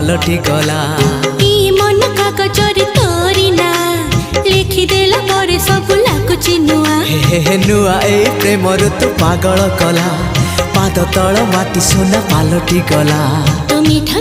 पालटी गला मन कागजरे तोरी ना लिखिदेला परे सब लाଗୁଛି नुआ हे नुआ ए प्रेम तू पागल कला पाद तल माटी सोना पालटी गला तो मीठा